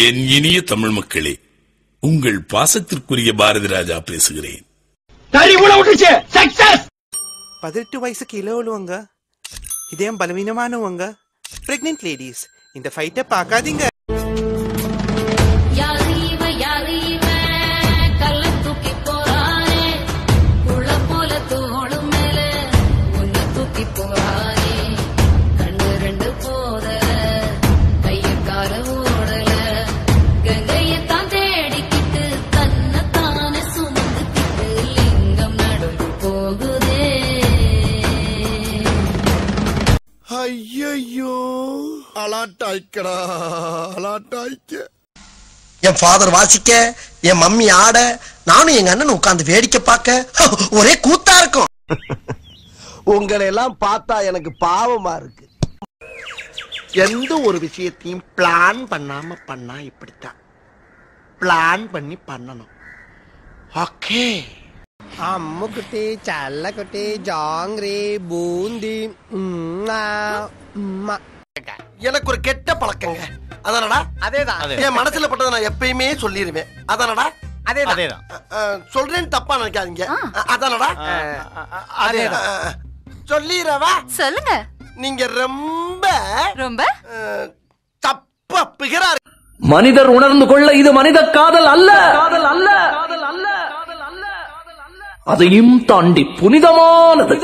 என் இனிய தமிழ் மக்களே, உங்கள் பாசத்திற்குரிய பாரதி ராஜா பேசுகிறேன். 18 வயசுக்கு இளவலுவங்க, இதயம் பலவீனமானவங்க, பிரெக்னென்ட் லேடிஸ் இந்த ஃபைட்டை பார்க்காதீங்க. ஐயோ அலாட்டாய்க்கடா அலாட்டாய்க்க. என் ஃபாதர் வாசிக்க, என் மம்மி ஆட, நானும் எங்க அண்ணன் உட்கார்ந்து வேடிக்கை பார்க்க ஒரே கூத்தா இருக்கும். உங்களை எல்லாம் பார்த்தா எனக்கு பாவமா இருக்கு. எந்த ஒரு விஷயத்தையும் பிளான் பண்ணாம பண்ணா இப்படித்தான். பிளான் பண்ணி பண்ணணும். ஓகே. அம்முக்குட்டி, சல்லக்குட்டி, ஜாங்கிரி, பூந்தி. எனக்கு ஒரு கெட்ட பழக்கங்க. அதானடா? அதேதான். என் மனசுல பட்டதை நான் எப்பயுமே சொல்லிடுவேன். அதானடா? அதேதான். சொல்றேன்னு தப்பா நினைக்காதீங்க. அதானடா? அதேதான். சொல்லிரவா? சொல்லுங்க. நீங்க ரொம்ப ரொம்ப தப்பா பிகரா. மனிதர் உணர்ந்து கொள்ள இது மனித காதல் அல்ல, காதல் அல்ல, அதையும் தாண்டி புனிதமானது.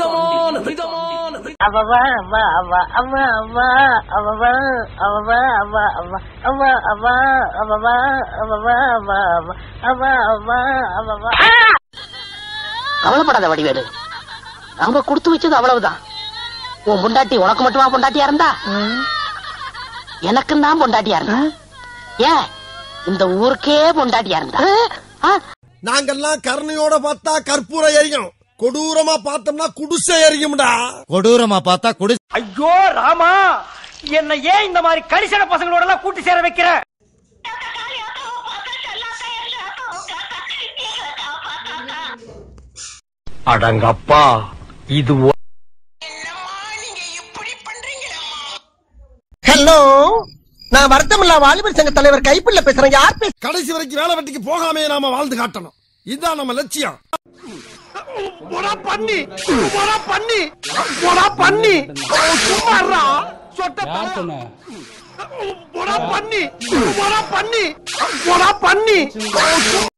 கவலைப்படாத வடிவேலு, நாங்க கொடுத்து வச்சது அவ்வளவுதான். உன் பொண்டாட்டி உனக்கு மட்டுமா பொண்டாட்டியா இருந்தா? எனக்கும் தான் பொண்டாட்டியா இருந்தா. ஏன் இந்த ஊருக்கே பொண்டாட்டியா இருந்தா? நாங்கெல்லாம் கருணையோட பார்த்தா கற்பூரம் எரியும், கொடூரமா பார்த்தோம்னா குடிசை எரியும்டா. கொடூரமா பார்த்தா குடிசை. ஐயோ ராமா, என்ன ஏன் இந்த மாதிரி கரிசன பசங்களோட எல்லாம் கூட்டி சேர வைக்கிற? அடங்கப்பா, இது ஹலோ, நான் வருத்தமில்லா வாலிபர் சங்க தலைவர் கைப்பிள்ள பேசுறேன். யார் பேச? கடைசி வரைக்கும் வேலை வெட்டிக்கு போகாமே நாம வாழ்ந்து காட்டணும். இதுதான் நம்ம லட்சியம். பண்ணி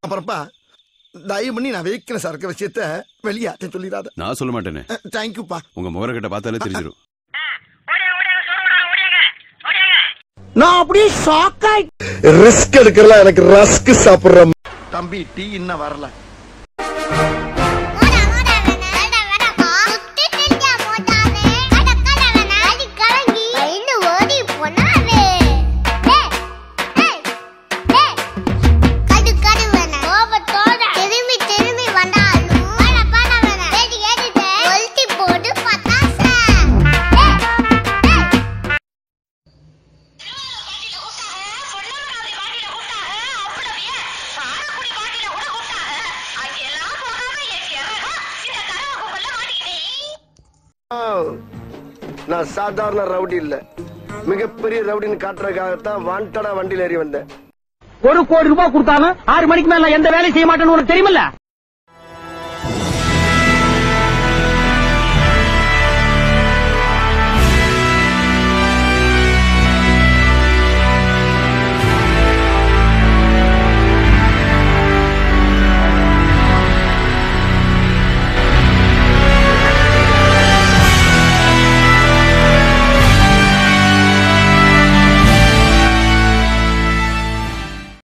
அப்புறப்பா தயவு பண்ணி நான் வைக்கிற சரக்கு விஷயத்த வெளியாட்ட சொல்லிடாத. நான் சொல்ல மாட்டேனே. தேங்க்யூப்பா. உங்க முகரக்கிட்ட பார்த்தாலே தெரிஞ்சிடும். நான் அப்படியே ஷாக் ஆயிட்டேன். ரிஸ்க் எடுக்கறலாம் எனக்கு ரஸ்க் சாப்பிடுற தம்பி. டீ இன்னும் வரல. நான் சாதாரண ரவுடி இல்ல, மிகப்பெரிய ரவுடின்னு காட்டுறதுக்காகத்தான் வாண்டடா வண்டியில ஏறி வந்தேன். 1 கோடி ரூபாய் கொடுத்தாலும் 6 மணிக்கு மேல எந்த வேலையும் செய்ய மாட்டேன்னு உனக்கு தெரியுமில்ல?